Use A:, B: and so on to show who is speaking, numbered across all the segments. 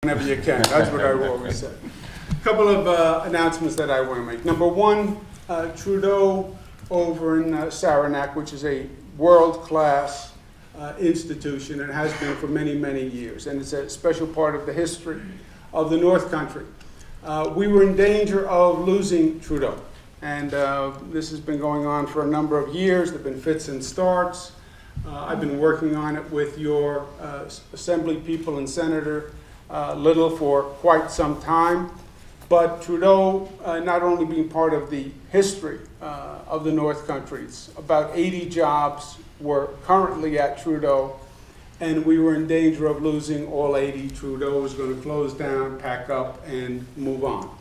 A: whenever you can. That's what I always say. A couple of announcemements that I want to make. Number one, Trudeau over in Saranac, which is a world-class institution and has been for many, many years. And it's a special part of the history of the North Country. We were in danger of losing Trudeau. And this has been going on for a number of years. There have been fits and starts. I've been working on it with your Assembly people and Senator Little for quite some time. But Trudeau, not only being part of the history of the North Country, it's about 80 jobs were currently at Trudeau, and we were in danger of losing all 80. Trudeau was going to close down, pack up, and move on.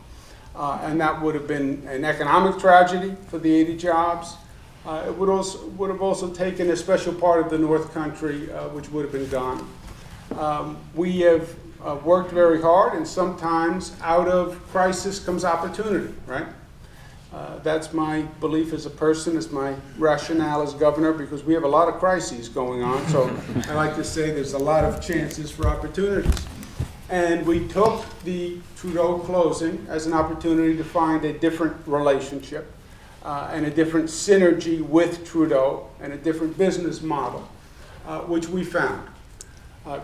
A: And that would have been an economic tragedy for the 80 jobs. It would have also taken a special part of the North Country, which would have been gone. We have worked very hard, and sometimes out of crisis comes opportunity, right? That's my belief as a person, it's my rationale as governor, because we have a lot of crises going on. So I like to say there's a lot of chances for opportunities. And we took the Trudeau closing as an opportunity to find a different relationship and a different synergy with Trudeau and a different business model, which we found.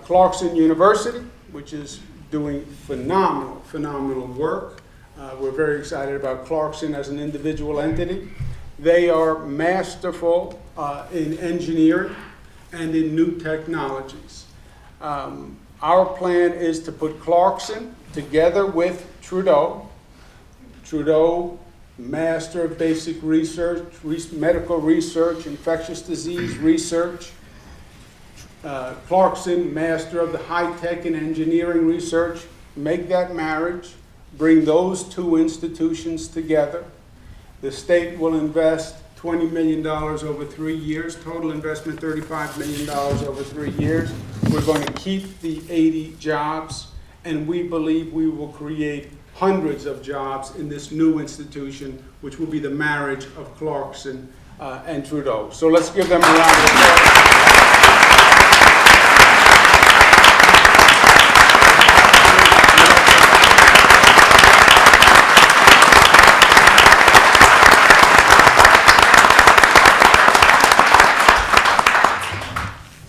A: Clarkson University, which is doing phenomenal work. We're very excited about Clarkson as an individual entity. They are masterful in engineering and in new technologies. Our plan is to put Clarkson together with Trudeau. Trudeau, master of basic research, medical research, infectious disease research. Clarkson, master of the high-tech and engineering research. Make that marriage, bring those two institutions together. The state will invest $20 million over 3 years, total investment $35 million over 3 years. We're going to keep the 80 jobs, and we believe we will create hundreds of jobs in this new institution, which will be the marriage of Clarkson and Trudeau. So let's give them a round of applause.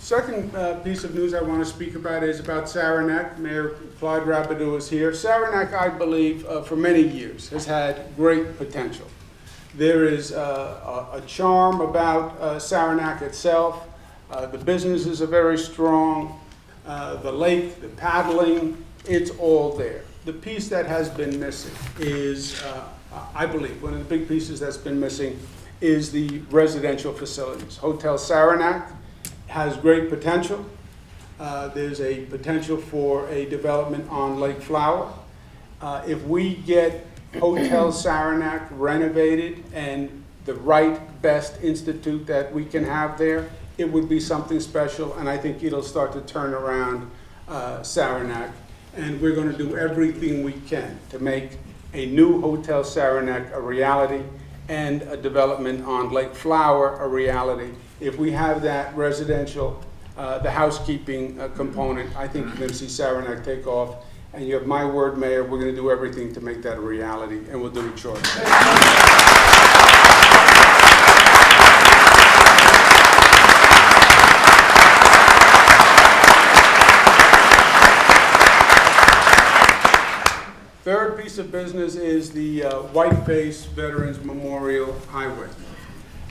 A: Second piece of news I want to speak about is about Saranac. Mayor Clyde Rabideau is here. Saranac, I believe, for many years has had great potential. There is a charm about Saranac itself. The businesses are very strong. The lake, the paddling, it's all there. The piece that has been missing is, I believe, one of the big pieces that's been missing is the residential facilities. Hotel Saranac has great potential. There's a potential for a development on Lake Flower. If we get Hotel Saranac renovated and the right best institute that we can have there, it would be something special, and I think it'll start to turn around Saranac. And we're going to do everything we can to make a new Hotel Saranac a reality and a development on Lake Flower a reality. If we have that residential, the housekeeping component, I think you're going to see Saranac take off. And you have my word, Mayor, we're going to do everything to make that a reality, and we'll do it shortly. Third piece of business is the Whiteface Veterans Memorial Highway,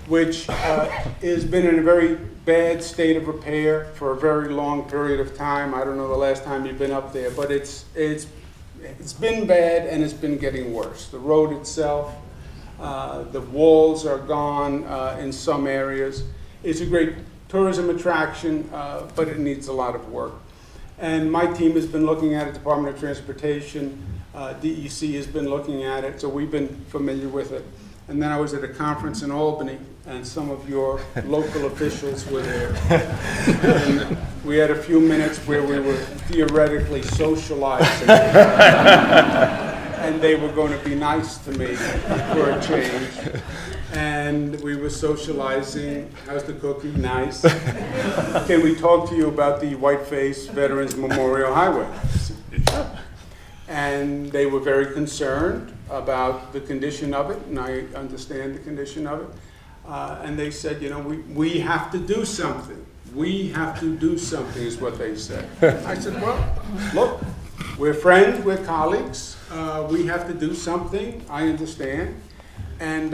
A: which has been in a very bad state of repair for a very long period of time. I don't know the last time you've been up there, but it's been bad, and it's been getting worse. The road itself, the walls are gone in some areas. It's a great tourism attraction, but it needs a lot of work. And my team has been looking at it, Department of Transportation, DEC has been looking at it, so we've been familiar with it. And then I was at a conference in Albany, and some of your local officials were there. And we had a few minutes where we were theoretically socializing. And they were going to be nice to me for a change. And we were socializing. How's the cookie? Nice. Can we talk to you about the Whiteface Veterans Memorial Highway? Sure. And they were very concerned about the condition of it, and I understand the condition of it. And they said, you know, we have to do something. We have to do something is what they said. I said, well, look, we're friends, we're colleagues. We have to do something, I understand. And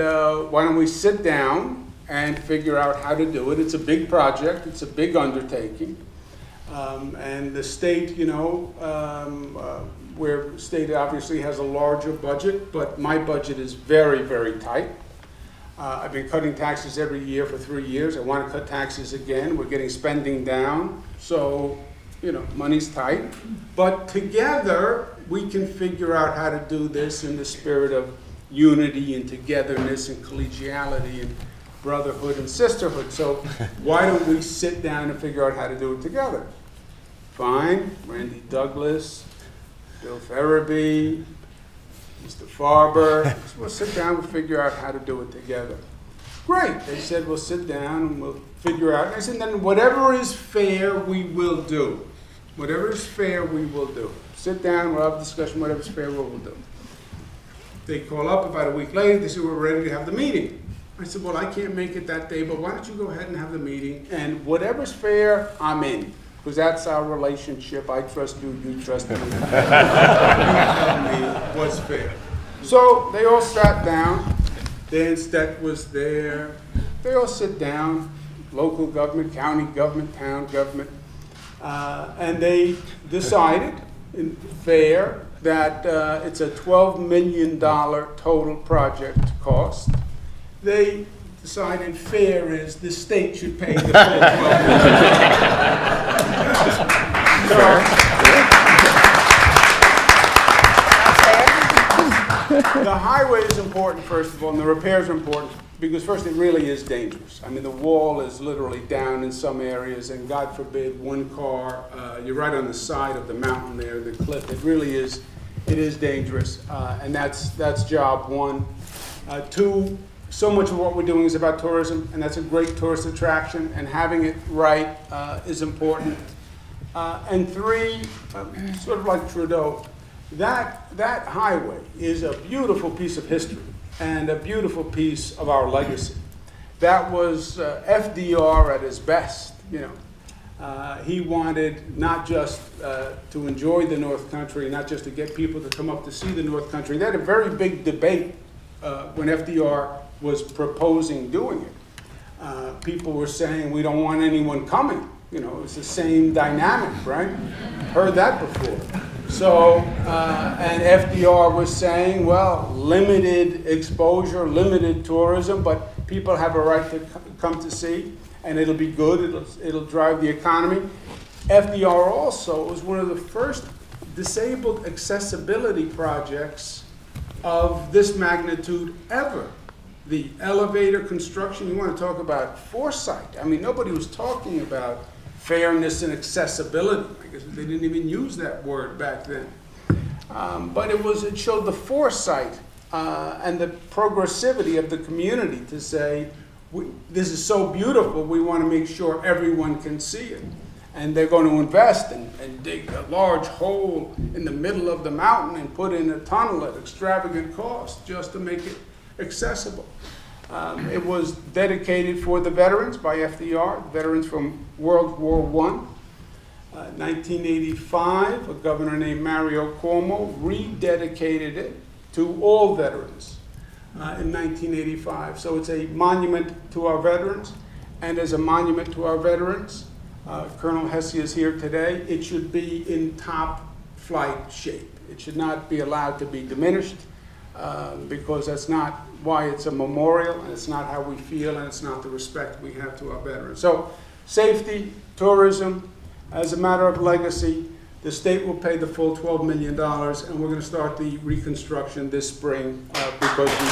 A: why don't we sit down and figure out how to do it? It's a big project, it's a big undertaking. And the state, you know, where state obviously has a larger budget, but my budget is very, very tight. I've been cutting taxes every year for 3 years. I want to cut taxes again. We're getting spending down. So, you know, money's tight. But together, we can figure out how to do this in the spirit of unity and togetherness and collegiality and brotherhood and sisterhood. So why don't we sit down and figure out how to do it together? Fine. Randy Douglas, Bill Ferriby, Mr. Farber, we'll sit down and figure out how to do it together. Great, they said we'll sit down and we'll figure out. And I said, then whatever is fair, we will do. Whatever is fair, we will do. Sit down, we'll have a discussion, whatever's fair, we'll do. They call up about a week later, they said, we're ready to have the meeting. I said, well, I can't make it that day, but why don't you go ahead and have the meeting, and whatever's fair, I'm in. Because that's our relationship. I trust you, you trust me. You tell me what's fair. So they all sat down. Dan Stett was there. They all sit down, local government, county government, town government. And they decided, in fair, that it's a $12 million total project cost. They decided fair is the state should pay the full $12 million. The highway is important, first of all, and the repairs are important because, first, it really is dangerous. I mean, the wall is literally down in some areas, and God forbid, one car, you're right on the side of the mountain there, the cliff. It really is, it is dangerous, and that's job one. Two, so much of what we're doing is about tourism, and that's a great tourist attraction, and having it right is important. And three, sort of like Trudeau, that highway is a beautiful piece of history and a beautiful piece of our legacy. That was FDR at his best, you know. He wanted not just to enjoy the North Country, not just to get people to come up to see the North Country. They had a very big debate when FDR was proposing doing it. People were saying, we don't want anyone coming. You know, it's the same dynamic, right? Heard that before. So, and FDR was saying, well, limited exposure, limited tourism, but people have a right to come to see, and it'll be good, it'll drive the economy. FDR also was one of the first disabled accessibility projects of this magnitude ever. The elevator construction, you want to talk about foresight. I mean, nobody was talking about fairness and accessibility, because they didn't even use that word back then. But it showed the foresight and the progressivity of the community to say, this is so beautiful, we want to make sure everyone can see it. And they're going to invest and dig a large hole in the middle of the mountain and put in a tunnel at extravagant cost just to make it accessible. It was dedicated for the veterans by FDR, veterans from World War I. 1985, a governor named Mario Cuomo rededicated it to all veterans in 1985. So it's a monument to our veterans, and as a monument to our veterans, Colonel Hesse is here today, it should be in top flight shape. It should not be allowed to be diminished, because that's not why it's a memorial, and it's not how we feel, and it's not the respect we have to our veterans. So safety, tourism, as a matter of legacy, the state will pay the full $12 million, and we're going to start the reconstruction this spring because we